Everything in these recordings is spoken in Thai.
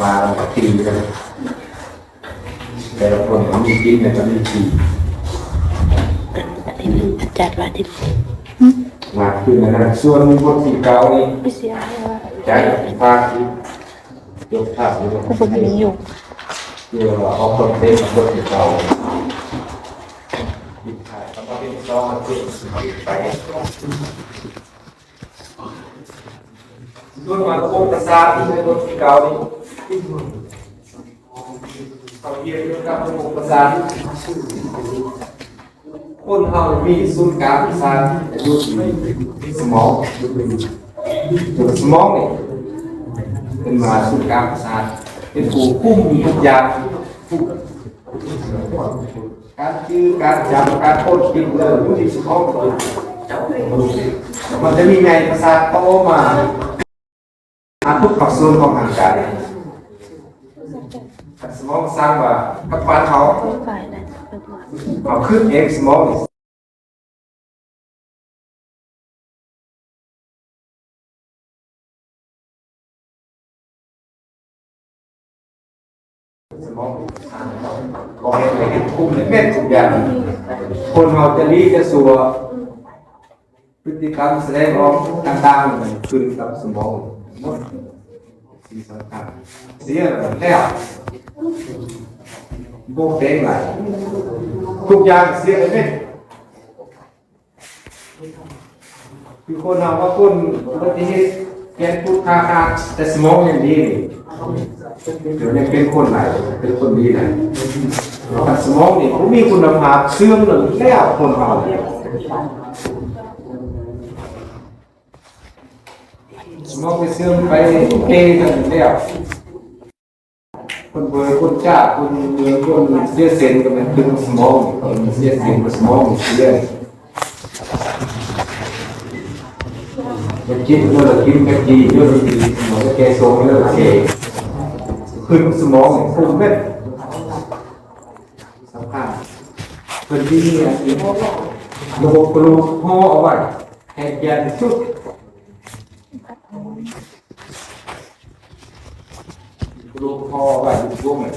มาตีกันแต่ละคนมันมีกินเนี่ยมันมีตีที่มันจัดว่าที่มาคือนะส่วนคนที่เก่านี่ไม่เสียว่าใจภาคที่ยกภาพยก คนนี้อยู่เดี๋ยวเอาคนเต็มคนที่เก่ายิบถ่ายแล้วก็เป็นซองมาติดไปส่วนมาโคตรศาสตร์ที่เป็นคนที่เก่านี่เขาเรียนเรื่องการระบบประสาทคนเรามีศูนย์กลางประสาทอยู่ที่สมองตัวสมองนี่เป็นมาศูนย์กลางประสาทเป็นผู้คุมทุกอย่างการชื่อการจำการพูดกินเลยอยู่ที่สมองมันจะมีไงประสาทโตมาทุกส่วนของร่างกายสมองสร้างว่ากับบ้านเขาเอาขึ้นเองสมองสมองก็เห็นเห็นคุมเม็ดทุกอย่างคนเราจะรีจะสัวพฤติกรรมแสดงออกต่างๆขึ้นกับสมองหมดสิ่งสำคัญเสียแล้วโบกเด้งไหลทุกอย่างเสียเลยเนี่ยคือคนเราว่าคนปฏิเหตุแกนพูดคาแต่สมองยังดีเดี๋ยวยังเป็นคนไหนเป็นคนดีไหนแต่สมองนี่เขามีคุณภาพเสื่อมหรือแล้วคนเราสมองไปเสื่อมไปเกย์กันแล้วคนเบอร์คนจ้าคนเบอร์คนเสียเซนก็เป็นตึงสมองคนเสียเซนกับสมองเสียจะกินเมื่อกินกะทิเยอะดีสมองจะแกโซ่เยอะเกย์ขึ้นสมองฟุ้งเม็ดสำคัญเป็นที่นี่ระบบกระดูกห่อเอาไว้ให้แกนสุดลูกพ่อว่าลูกพวกมัน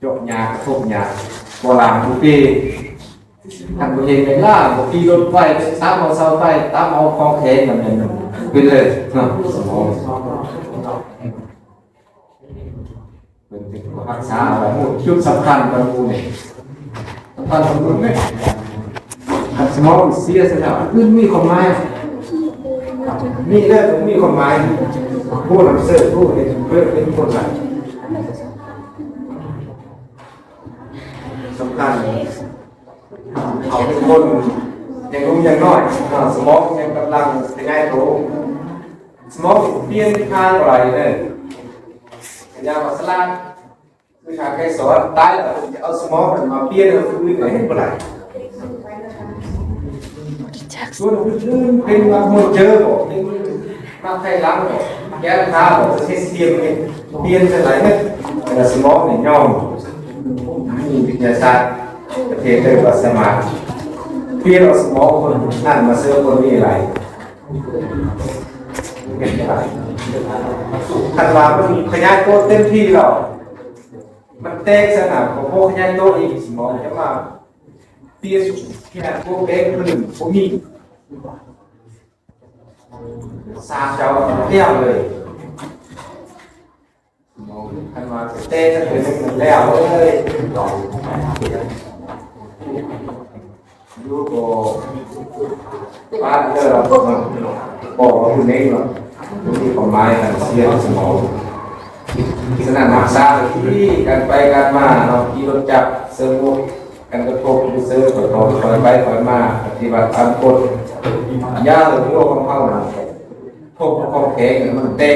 จบยาทบยาโบราณทุกปีทำตัวเองในล่าบางทีรถไฟตามเอาเสาไฟตามเอาคลองแขนแบบนี้เป็นเลยสมองเป็นรักษาอะไรหมดชุดสำคัญบางคนเนี่ยสำคัญบางคนเนี่ยสมองเสียสแล้วขึ้นมีความหมายมีเรื่องมีความหมายผู้นำเสนอผู้เห็นเพื่อเป็นคนไหนสำคัญเขาเป็นคนยังรู้ยังน้อยสมองยังกำลังเป็นไงโตสมองเปลี่ยนทางอะไรเนี่ยยามาสลาคือทางใครสอนตายแล้วจะเอาสมองมาเปลี่ยนเอาคือไหนเป็นไรส่วนอื่นเป็นมาหมดเจอบอกมาใครล้างบอกแก้ข้าวบอกเสียมเนี่ยเปลี่ยนเป็นไรเนี่ยแต่สมองเนี่ยย่อมมีวิทยาศาสตร์ประเทศเรียกว่าสมาธิเปลี่ยนเอาสมองคนนั่นมาเสื้อคนนี้อะไรเห็นไหมขันว่ามันขยายตัวเต็มที่หรอกมันแตกสนามของพวกขยายตัวอีกสมองจะมาเปลี่ยนขนาดพวกเด็กคนหนึ่งพวกนี้สามเจ้าเที่ยวเลยขันว่าเต้จะเป็นหนึ่งแล้วเลยยูโกบ้านเจอบอกว่าคุณเองหรอที่ของไม้กันเสียสมองขนาดหนักซ่าที่กันไปกันมาเราขี่รถจับเซิร์ฟกันกระทบเซิร์ฟถอยไปถอยมาปฏิบัติตามกฎย่าหรือพวกของเขาพวกของแข็งมันเตะ